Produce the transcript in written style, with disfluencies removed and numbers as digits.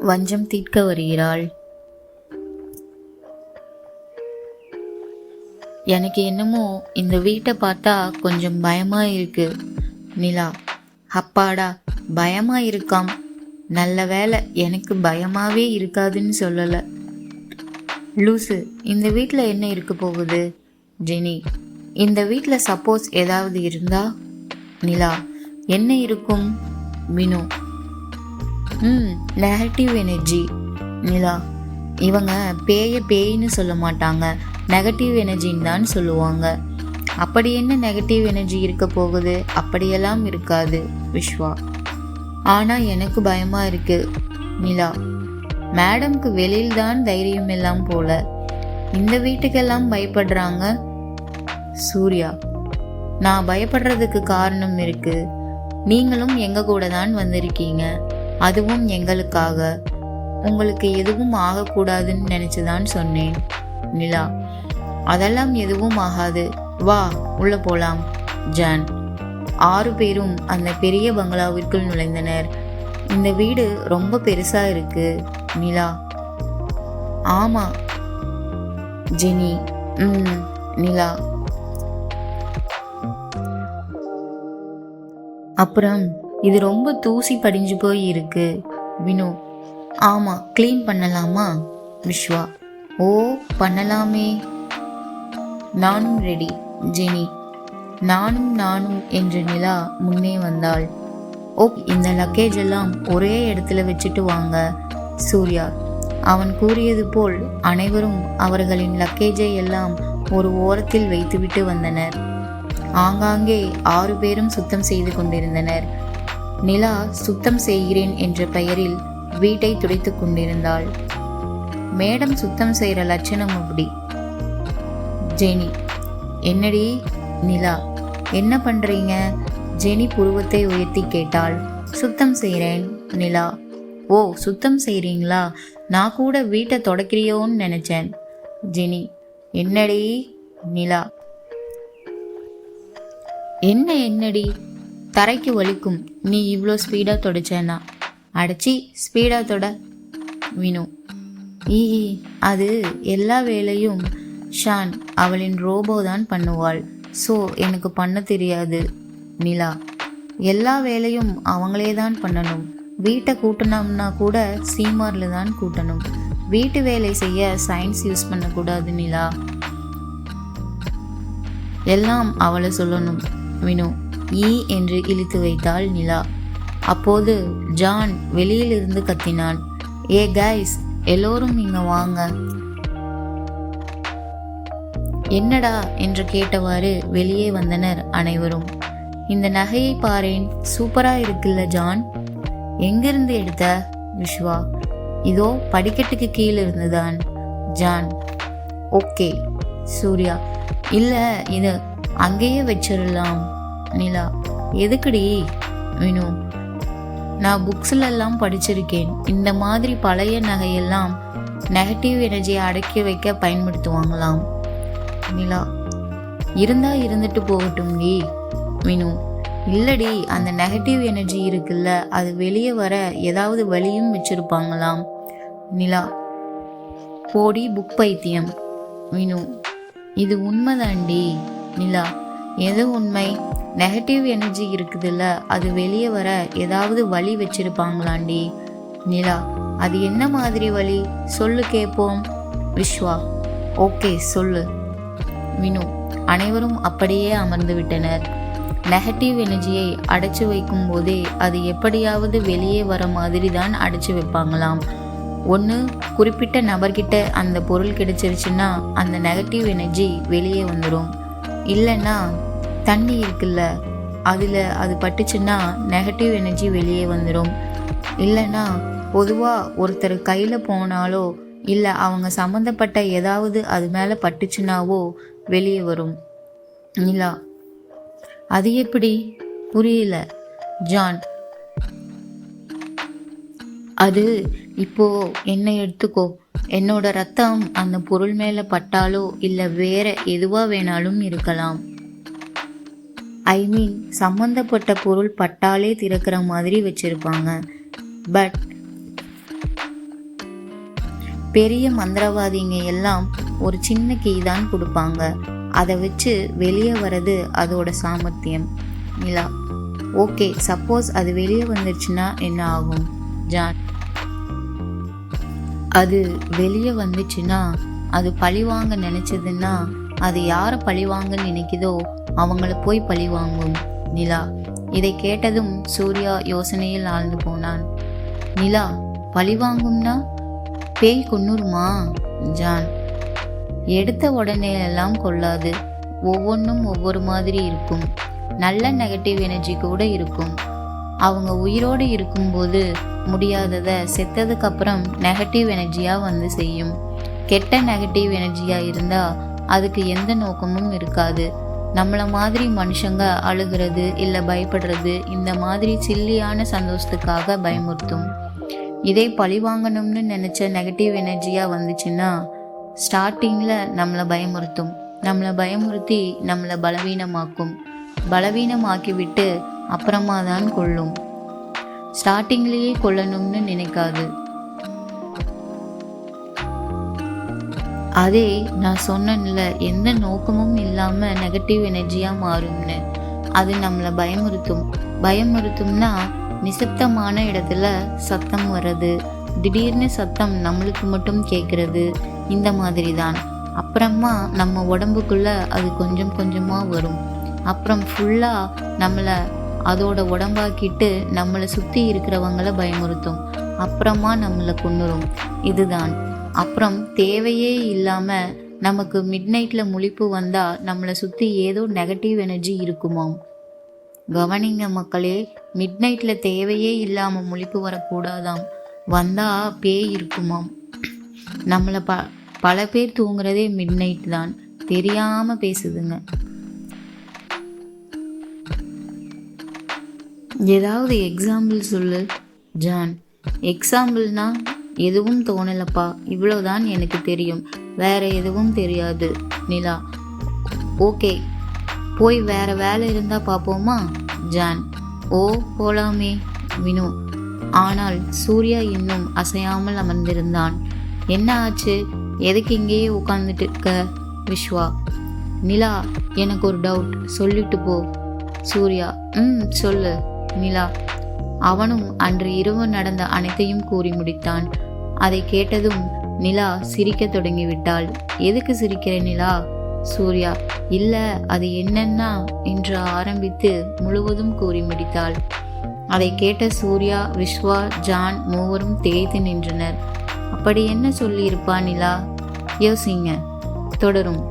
வஞ்சம் தீர்க்க வருகிறாள். எனக்கு என்னமோ இந்த வீட்டை பார்த்தா கொஞ்சம் பயமா இருக்கு. நிலா: அப்பாடா, பயமா இருக்காம். நல்ல வேலை எனக்கு பயமாவே இருக்காதுன்னு சொல்லல. லூசு, இந்த வீட்டில் என்ன இருக்க போகுது? ஜெனி: இந்த வீட்டில் சப்போஸ் ஏதாவது இருந்தா? நிலா: என்ன இருக்கும்? Vinu: negative energy. நிலா: இவங்க பேயின்னு சொல்ல மாட்டாங்க, நெகட்டிவ் எனர்ஜின்னு தான் சொல்லுவாங்க. அப்படி என்ன நெகட்டிவ் எனர்ஜி இருக்க போகுது? அப்படியெல்லாம் இருக்காது. விஸ்வா: ஆனால் எனக்கு பயமா இருக்கு. நிலா: மேடம்க்கு வெளியில் தான் தைரியம் எல்லாம் போல, இந்த வீட்டுக்கெல்லாம் பயப்படுறாங்க. சூர்யா: நான் பயப்படுறதுக்கு காரணம் இருக்கு. நீங்களும் எங்க கூட தான் வந்திருக்கீங்க, அதுவும் எங்களுக்காக. உங்களுக்கு எதுவும் ஆகக்கூடாதுன்னு நினைச்சுதான் சொன்னேன். நிலா: அதெல்லாம் எதுவும் ஆகாது, வா உள்ள போலாம். ஜான். 6 பேரும் அந்த பெரிய பங்களாவிற்குள் நுழைந்தனர். இந்த வீடு ரொம்ப பெருசா இருக்கு. நிலா: ஆமா. ஜெனி: நிலா: அப்புறம் இது ரொம்ப தூசி படிஞ்சு போய் இருக்கு. வினு: ஆமா, க்ளீன் பண்ணலாமா? விஸ்வா: ஓ, பண்ணலாமே. நானும் ரெடி. ஜெனி: நானும் என்று நிலா முன்னே வந்தாள். இந்த லக்கேஜ் எல்லாம் ஒரே இடத்துல வச்சுட்டு வாங்க. சூர்யா: அவன் கூறியது போல் அனைவரும் அவர்களின் லக்கேஜை எல்லாம் ஒரு ஓரத்தில் வைத்துவிட்டு வந்தனர். ஆங்காங்கே 6 பேரும் சுத்தம் செய்து கொண்டிருந்தனர். நிலா சுத்தம் செய்கிறேன் என்ற பெயரில் வீட்டை துடைத்து கொண்டிருந்தாள். மேடம் சுத்தம் செய்கிற லட்சணம் அப்படி. ஜெனி: என்னடி? நிலா: என்ன பண்றீங்க? ஜெனி புருவத்தை உயர்த்தி கேட்டாள். சுத்தம் செய்கிறேன். நிலா: ஓ, சுத்தம் செய்கிறீங்களா? நான் கூட வீட்டை தொடக்கிறியோன்னு நினைச்சேன். ஜெனி: என்னடி? நிலா: என்னடி, தரைக்கு வலிக்கும், நீ இவ்வளோ ஸ்பீடாக தொடச்சேன்னா. அடைச்சி, ஸ்பீடாக தொட. வினு: அது எல்லா வேலையும் ஷான், அவளின் ரோபோ தான் பண்ணுவாள். ஸோ எனக்கு பண்ண தெரியாது. நிலா: எல்லா வேலையும் அவங்களே தான் பண்ணணும். வீட்டை கூட்டணும்னா கூட சீமாரில் தான் கூட்டணும். வீட்டு வேலை செய்ய சயின்ஸ் யூஸ் பண்ணக்கூடாது. நிலா: எல்லாம் அவளை சொல்லணும். வினு என்று இழுத்து வைத்தாள் நிலா. அப்போது ஜான் வெளியிலிருந்து கத்தினான். ஏ கைஸ், எல்லோரும் இங்க வாங்க. என்னடா என்று கேட்டவாறு வெளியே வந்தனர் அனைவரும். இந்த நகையை பாரேன், சூப்பரா இருக்குல்ல ஜான். எங்கிருந்து எடுத்த? விஸ்வா: இதோ படிக்கட்டுக்கு கீழே இருந்துதான். John: okay. சூர்யா: இல்ல, இது அங்கேயே வச்சிடலாம். நிலா: எதுக்குடி? வினு: நான் புக்ஸ்ல எல்லாம் படிச்சிருக்கேன், இந்த மாதிரி பழைய நகையெல்லாம் நெகட்டிவ் எனர்ஜியை அடக்கி வைக்க பயன்படுத்துவாங்களாம். நிலா: இருந்தா இருந்துட்டு போகட்டும் டி. வினு: இல்லடி, அந்த நெகட்டிவ் எனர்ஜி இருக்குல்ல, அது வெளியே வர ஏதாவது வழியும் வச்சிருப்பாங்களாம். நிலா: போடி புக் பைத்தியம். வினு: இது உண்மைதாண்டி. நிலா: எது உண்மை? நெகட்டிவ் எனர்ஜி இருக்குதுல்ல, அது வெளியே வர ஏதாவது வழி வச்சிருப்பாங்களாண்டி. நிலா: அது என்ன மாதிரி வழி சொல்லு கேட்போம். விஸ்வா: ஓகே, சொல்லு. வினு: அனைவரும் அப்படியே அமர்ந்து விட்டனர். நெகட்டிவ் எனர்ஜியை அடைச்சு வைக்கும் போதே அது எப்படியாவது வெளியே வர மாதிரி தான் அடைச்சு வைப்பாங்களாம். ஒன்று குறிப்பிட்ட நபர்கிட்ட அந்த பொருள் கிடைச்சிருச்சுன்னா அந்த நெகட்டிவ் எனர்ஜி வெளியே வந்துடும். இல்லைன்னா தண்ணி இருக்குல்ல, அதில் அது பட்டுச்சுன்னா நெகட்டிவ் எனர்ஜி வெளியே வந்துடும். இல்லைன்னா பொதுவாக ஒருத்தர் கையில் போனாலோ இல்லை அவங்க சம்மந்தப்பட்ட ஏதாவது அது மேலே பட்டுச்சுனாவோ வெளியே வரும். நிலா: அது எப்படி? புரியல. ஜான்: அது இப்போ என்னை எடுத்துக்கோ. என்னோட ரத்தம் அந்த பொருள் மேலே பட்டாலோ இல்லை வேற எதுவா வேணாலும் இருக்கலாம். ஐ மீன், சம்மந்தப்பட்ட பொருள் பட்டாலே திறக்கிற மாதிரி வச்சிருப்பாங்க. பட் பெரிய மந்திரவாதிங்க எல்லாம் ஒரு சின்ன கீ தான் கொடுப்பாங்க. அதை வச்சு வெளியே வர்றது அதோட சாமர்த்தியம். நிலா: ஓகே, சப்போஸ் அது வெளியே வந்துருச்சுன்னா என்ன ஆகும்? ஜான்: அது வெளியே வந்துச்சுன்னா அது பழிவாங்க நினைச்சதுன்னா அது யாரை பழிவாங்கன்னு நினைக்குதோ அவங்கள போய் பழி வாங்கும். நிலா: இதை கேட்டதும் சூர்யா யோசனையில் ஆழ்ந்து போனான். நிலா: பழிவாங்கும்னா பேய் கொன்னுருமா? ஜான்: எடுத்த உடனே எல்லாம் கொள்ளாது. ஒவ்வொன்றும் ஒவ்வொரு மாதிரி இருக்கும். நல்ல நெகட்டிவ் எனர்ஜி கூட இருக்கும். அவங்க உயிரோடு இருக்கும்போது முடியாததை செத்ததுக்கு அப்புறம் நெகட்டிவ் எனர்ஜியாக வந்து செய்யும். கெட்ட நெகட்டிவ் எனர்ஜியாக இருந்தால் அதுக்கு எந்த நோக்கமும் இருக்காது. நம்மளை மாதிரி மனுஷங்க அழுகிறது இல்லை பயப்படுறது இந்த மாதிரி சில்லியான சந்தோஷத்துக்காக பயமுறுத்தும். இதே பழி வாங்கணும்னு நினச்ச நெகட்டிவ் எனர்ஜியாக வந்துச்சுன்னா ஸ்டார்டிங்கில் நம்மளை பயமுறுத்தும். நம்மளை பயமுறுத்தி நம்மளை பலவீனமாக்கும். பலவீனமாக்கி விட்டு அப்புறமா தான் கொல்லும். ஸ்டார்டிங்லேயே கொல்லணும்னு நினைக்காது. அதே நான் சொன்னேன்ல, எந்த நோக்கமும் இல்லாமல் நெகட்டிவ் எனர்ஜியாக மாறும்னு. அது நம்மளை பயமுறுத்தும்னா நிசப்தமான இடத்துல சத்தம் வர்றது, திடீர்னு சத்தம் நம்மளுக்கு மட்டும் கேட்குறது, இந்த மாதிரி தான். அப்புறமா நம்ம உடம்புக்குள்ள அது கொஞ்சம் கொஞ்சமாக வரும். அப்புறம் ஃபுல்லாக நம்மளை அதோட உடம்பாக்கிட்டு நம்மளை சுற்றி இருக்கிறவங்கள பயமுறுத்தும். அப்புறமா நம்மளை கொன்னுரும். இதுதான். அப்புறம் தேவையே இல்லாமல் நமக்கு மிட்நைட்டில் முழிப்பு வந்தால் நம்மளை சுற்றி ஏதோ நெகட்டிவ் எனர்ஜி இருக்குமாம். கவனிங்க மக்களே, மிட்நைட்டில் தேவையே இல்லாமல் முழிப்பு வரக்கூடாதாம். வந்தால் பேய் இருக்குமாம். நம்மளை பல பேர் தூங்குறதே மிட்நைட் தான். தெரியாமல் பேசுதுங்க. ஏதாவது எக்ஸாம்பிள் சொல்லு. ஜான்: எக்ஸாம்பிள்னா எதுவும் தோணலப்பா, இவ்வளோதான் எனக்கு தெரியும், வேற எதுவும் தெரியாது. நிலா: ஓகே, போய் வேற வேலை இருந்தால் பார்ப்போமா? ஜான்: ஓ போலாமே. வினு: ஆனால் சூர்யா இன்னும் அசையாமல் அமர்ந்திருந்தான். என்ன ஆச்சு? எதுக்கு இங்கேயே உட்காந்துட்டு இருக்க? விஸ்வா: நிலா, எனக்கு ஒரு டவுட், சொல்லிட்டு போ. சூர்யா: சொல்லு. நிலா: அவனும் அன்று இரவு நடந்த அனைத்தையும் கூறி முடித்தான். அதை கேட்டதும் நிலா சிரிக்க தொடங்கிவிட்டாள். எதுக்கு சிரிக்கிற நிலா? சூர்யா: இல்லை, அது என்னன்னா என்று ஆரம்பித்து முழுவதும் கூறி முடித்தாள். அதை கேட்ட சூர்யா, விஸ்வா, ஜான் மூவரும் திகைத்து நின்றனர். அப்படி என்ன சொல்லியிருப்பா நிலா? யோசிங்க. தொடரும்.